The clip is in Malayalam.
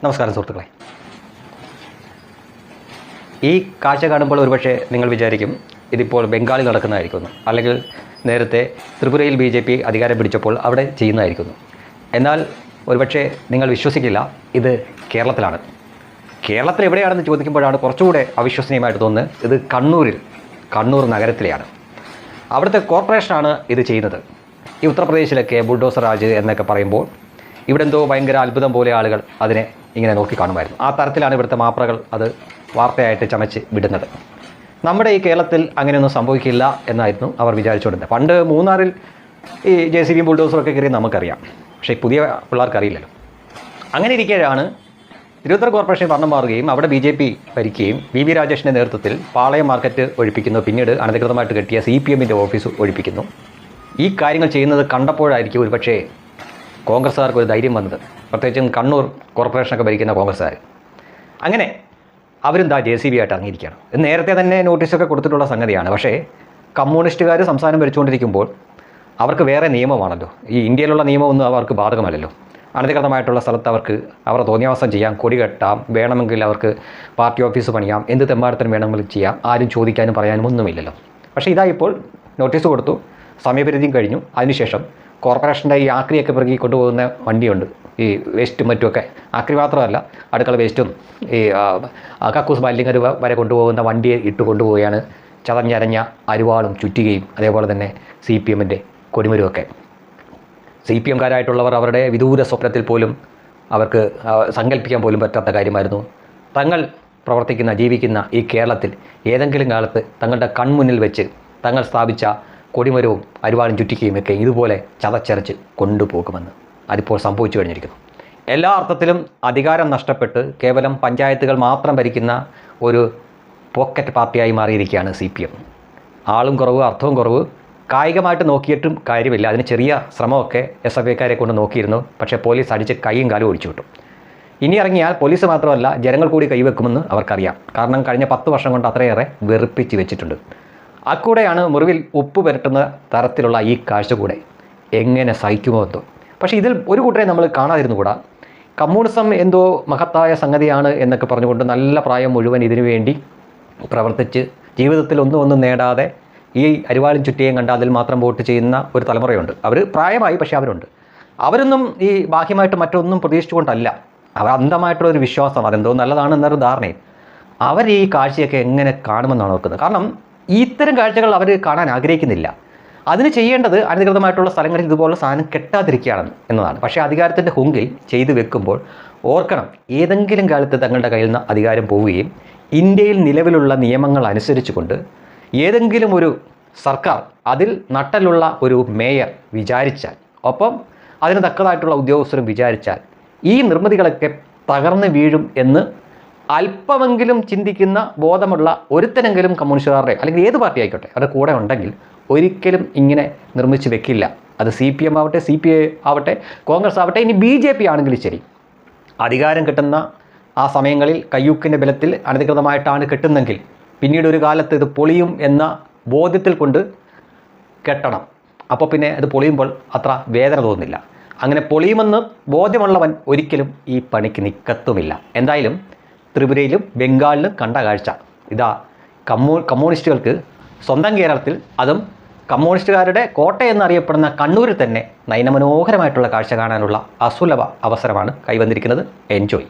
നമസ്കാരം സുഹൃത്തുക്കളെ. ഈ കാഴ്ച കാണുമ്പോൾ ഒരുപക്ഷെ നിങ്ങൾ വിചാരിക്കും ഇതിപ്പോൾ ബംഗാളിൽ നടക്കുന്നതായിരിക്കുന്നു, അല്ലെങ്കിൽ നേരത്തെ ത്രിപുരയിൽ BJP അധികാരം പിടിച്ചപ്പോൾ അവിടെ ചെയ്യുന്നതായിരിക്കുന്നു. എന്നാൽ ഒരുപക്ഷെ നിങ്ങൾ വിശ്വസിക്കില്ല, ഇത് കേരളത്തിലാണ്. കേരളത്തിൽ എവിടെയാണെന്ന് ചോദിക്കുമ്പോഴാണ് കുറച്ചുകൂടെ അവിശ്വസനീയമായിട്ട് തോന്നുന്നത്. ഇത് കണ്ണൂർ നഗരത്തിലെയാണ്. അവിടുത്തെ കോർപ്പറേഷനാണ് ഇത് ചെയ്യുന്നത്. ഈ ഉത്തർപ്രദേശിലൊക്കെ ബുൾഡോസർ രാജ് എന്നൊക്കെ പറയുമ്പോൾ ഇവിടെ എന്തോ ഭയങ്കര അത്ഭുതം പോലെ ആളുകൾ അതിനെ ഇങ്ങനെ നോക്കി കാണുമായിരുന്നു. ആ തരത്തിലാണ് ഇവിടുത്തെ മാപ്രകൾ അത് വാർത്തയായിട്ട് ചമച്ച് വിടുന്നത്. നമ്മുടെ ഈ കേരളത്തിൽ അങ്ങനെയൊന്നും സംഭവിക്കില്ല എന്നായിരുന്നു അവർ വിചാരിച്ചുകൊണ്ടിരുന്നത്. പണ്ട് മൂന്നാറിൽ ഈ JCB ബുൾഡോസറൊക്കെ കയറി നമുക്കറിയാം, പക്ഷേ പുതിയ പിള്ളേർക്കറിയില്ലല്ലോ. അങ്ങനെ ഇരിക്കുകയാണ് തിരുവനന്തപുരം കോർപ്പറേഷൻ ഭരണം മാറുകയും അവിടെ BJP ഭരിക്കുകയും VV രാജേഷിൻ്റെ നേതൃത്വത്തിൽ പാളയം മാർക്കറ്റ് ഒഴിപ്പിക്കുന്നു. പിന്നീട് അനധികൃതമായിട്ട് കെട്ടിയ CPMൻ്റെ ഓഫീസ് ഒഴിപ്പിക്കുന്നു. ഈ കാര്യങ്ങൾ ചെയ്യുന്നത് കണ്ടപ്പോഴായിരിക്കും ഒരുപക്ഷേ കോൺഗ്രസ്സുകാർക്ക് ഒരു ധൈര്യം വന്നത്, പ്രത്യേകിച്ചും കണ്ണൂർ കോർപ്പറേഷനൊക്കെ ഭരിക്കുന്ന കോൺഗ്രസ്സുകാർ. അങ്ങനെ അവരും JCB ആയിട്ട് ഇറങ്ങിയിരിക്കുകയാണ്. നേരത്തെ തന്നെ നോട്ടീസൊക്കെ കൊടുത്തിട്ടുള്ള സംഗതിയാണ്. പക്ഷേ കമ്മ്യൂണിസ്റ്റുകാർ സംസ്ഥാനം ഭരിച്ചുകൊണ്ടിരിക്കുമ്പോൾ അവർക്ക് വേറെ നിയമമാണല്ലോ. ഈ ഇന്ത്യയിലുള്ള നിയമമൊന്നും അവർക്ക് ബാധകമല്ലല്ലോ. അനധികൃതമായിട്ടുള്ള സ്ഥലത്ത് അവർക്ക് അവരുടെ തോന്നിയാവാസം ചെയ്യാം, കൊടി കെട്ടാം, വേണമെങ്കിൽ അവർക്ക് പാർട്ടി ഓഫീസ് പണിയാം, എന്ത് തെമ്മാടത്തിനും വേണമെങ്കിലും ചെയ്യാം. ആരും ചോദിക്കാനും പറയാനും ഒന്നുമില്ലല്ലോ. പക്ഷേ ഇപ്പോൾ നോട്ടീസ് കൊടുത്തു, സമയപരിധിയും കഴിഞ്ഞു. അതിനുശേഷം കോർപ്പറേഷൻ്റെ ഈ ആക്രിയൊക്കെ പിറകി കൊണ്ടുപോകുന്ന വണ്ടിയുണ്ട്, ഈ വേസ്റ്റും മറ്റുമൊക്കെ. ആക്രി മാത്രമല്ല, അടുക്കള വേസ്റ്റും ഈ കക്കൂസ് മാലിന്യങ്ങൾ വരെ കൊണ്ടുപോകുന്ന വണ്ടിയെ ഇട്ട് കൊണ്ടുപോവുകയാണ്. ചതഞ്ഞരഞ്ഞ അരിവാളും ചുറ്റികയും അതേപോലെ തന്നെ CPMൻ്റെ കൊടിമരുമൊക്കെ. CPMകാരായിട്ടുള്ളവർ അവരുടെ വിദൂര സ്വപ്നത്തിൽ പോലും അവർക്ക് സങ്കല്പിക്കാൻ പോലും പറ്റാത്ത കാര്യമായിരുന്നു തങ്ങൾ പ്രവർത്തിക്കുന്ന ജീവിക്കുന്ന ഈ കേരളത്തിൽ ഏതെങ്കിലും കാലത്ത് തങ്ങളുടെ കൺമുന്നിൽ വെച്ച് തങ്ങൾ സ്ഥാപിച്ച കൊടിമരവും അരിവാളും ചുറ്റിക്കുകയും ഒക്കെ ഇതുപോലെ ചതച്ചരച്ച് കൊണ്ടുപോകുമെന്ന്. അതിപ്പോൾ സംഭവിച്ചു കഴിഞ്ഞിരിക്കുന്നു. എല്ലാ അർത്ഥത്തിലും അധികാരം നഷ്ടപ്പെട്ട് കേവലം പഞ്ചായത്തുകൾ മാത്രം ഭരിക്കുന്ന ഒരു പോക്കറ്റ് പാർട്ടിയായി മാറിയിരിക്കുകയാണ് CPM. ആളും കുറവ്, അർത്ഥവും കുറവ്. കായികമായിട്ട് നോക്കിയിട്ടും കാര്യമില്ല. അതിന് ചെറിയ ശ്രമമൊക്കെ SFIക്കാരെ കൊണ്ട് നോക്കിയിരുന്നു. പക്ഷേ പോലീസ് അടിച്ച് കൈയും കാലും ഒഴിച്ചു വിട്ടു. ഇനി ഇറങ്ങിയാൽ പോലീസ് മാത്രമല്ല ജനങ്ങൾ കൂടി കൈവെക്കുമെന്ന് അവർക്കറിയാം. കാരണം കഴിഞ്ഞ 10 വർഷം കൊണ്ട് അത്രയേറെ വെറുപ്പിച്ച് വെച്ചിട്ടുണ്ട്. അക്കൂടെയാണ് മുറിവിൽ ഉപ്പ് പുരട്ടുന്ന തരത്തിലുള്ള ഈ കാഴ്ച കൂടെ എങ്ങനെ സഹിക്കുമോ എന്തോ. പക്ഷേ ഇതിൽ ഒരു കൂട്ടരെ നമ്മൾ കാണാതിരുന്നുകൂടാ. കമ്മ്യൂണിസം എന്തോ മഹത്തായ സംഗതിയാണ് എന്നൊക്കെ പറഞ്ഞുകൊണ്ട് നല്ല പ്രായം മുഴുവൻ ഇതിനു വേണ്ടി പ്രവർത്തിച്ച് ജീവിതത്തിൽ ഒന്നും നേടാതെ ഈ അരിവാളും ചുറ്റിയും കണ്ട അതിൽ മാത്രം വോട്ട് ചെയ്യുന്ന ഒരു തലമുറയുണ്ട്. അവർ പ്രായമായി, പക്ഷേ അവരുണ്ട്. അവരൊന്നും ഈ ബാഹ്യമായിട്ട് മറ്റൊന്നും പ്രതീക്ഷിച്ചുകൊണ്ടല്ല. അവർ അന്ധമായിട്ടുള്ളൊരു വിശ്വാസം, അതെന്തോ നല്ലതാണ് എന്നൊരു ധാരണയും. അവർ ഈ കാഴ്ചയൊക്കെ എങ്ങനെ കാണുമെന്നാണ് നോക്കുന്നത്. കാരണം ഇത്തരം കാഴ്ചകൾ അവർ കാണാൻ ആഗ്രഹിക്കുന്നില്ല. അതിന് ചെയ്യേണ്ടത് അനധികൃതമായിട്ടുള്ള സ്ഥലങ്ങളിൽ ഇതുപോലെ സാധനം കെട്ടാതിരിക്കുകയാണ് എന്നതാണ്. പക്ഷേ അധികാരത്തിൻ്റെ ഹുങ്കിൽ ചെയ്തു വെക്കുമ്പോൾ ഓർക്കണം, ഏതെങ്കിലും കാലത്ത് തങ്ങളുടെ കയ്യിൽ നിന്ന് അധികാരം പോവുകയും ഇന്ത്യയിൽ നിലവിലുള്ള നിയമങ്ങൾ അനുസരിച്ചുകൊണ്ട് ഏതെങ്കിലും ഒരു സർക്കാർ അതിൽ നട്ടലുള്ള ഒരു മേയർ വിചാരിച്ചാൽ, ഒപ്പം അതിന് തക്കതായിട്ടുള്ള ഉദ്യോഗസ്ഥരും വിചാരിച്ചാൽ ഈ നിർമ്മിതികളൊക്കെ തകർന്ന് വീഴും എന്ന് അല്പമെങ്കിലും ചിന്തിക്കുന്ന ബോധമുള്ള ഒരുത്തനെങ്കിലും കമ്മ്യൂണിസ്റ്റുകാരുടെ അല്ലെങ്കിൽ ഏത് പാർട്ടി ആയിക്കോട്ടെ അവരുടെ കൂടെ ഉണ്ടെങ്കിൽ ഒരിക്കലും ഇങ്ങനെ നിർമ്മിച്ച് വെക്കില്ല. അത് CPM ആവട്ടെ, CPI ആവട്ടെ, കോൺഗ്രസ് ആവട്ടെ, ഇനി BJP ആണെങ്കിലും ശരി. അധികാരം കിട്ടുന്ന ആ സമയങ്ങളിൽ കയ്യൂക്കിൻ്റെ ബലത്തിൽ അനധികൃതമായിട്ടാണ് കെട്ടുന്നെങ്കിൽ പിന്നീട് ഒരു കാലത്ത് ഇത് പൊളിയും എന്ന ബോധ്യത്തിൽ കൊണ്ട് കെട്ടണം. അപ്പോൾ പിന്നെ അത് പൊളിയുമ്പോൾ അത്ര വേദന തോന്നുന്നില്ല. അങ്ങനെ പൊളിയുമെന്ന് ബോധ്യമുള്ളവൻ ഒരിക്കലും ഈ പണിക്ക് നിൽക്കത്തുമില്ല. എന്തായാലും ത്രിപുരയിലും ബംഗാളിലും കണ്ട കാഴ്ച ഇതാ കമ്മ്യൂണിസ്റ്റുകൾക്ക് സ്വന്തം കേരളത്തിൽ, അതും കമ്മ്യൂണിസ്റ്റുകാരുടെ കോട്ടയെന്നറിയപ്പെടുന്ന കണ്ണൂരിൽ തന്നെ നയനമനോഹരമായിട്ടുള്ള കാഴ്ച കാണാനുള്ള അസുലഭ അവസരമാണ് കൈവന്നിരിക്കുന്നത്. എൻജോയ്.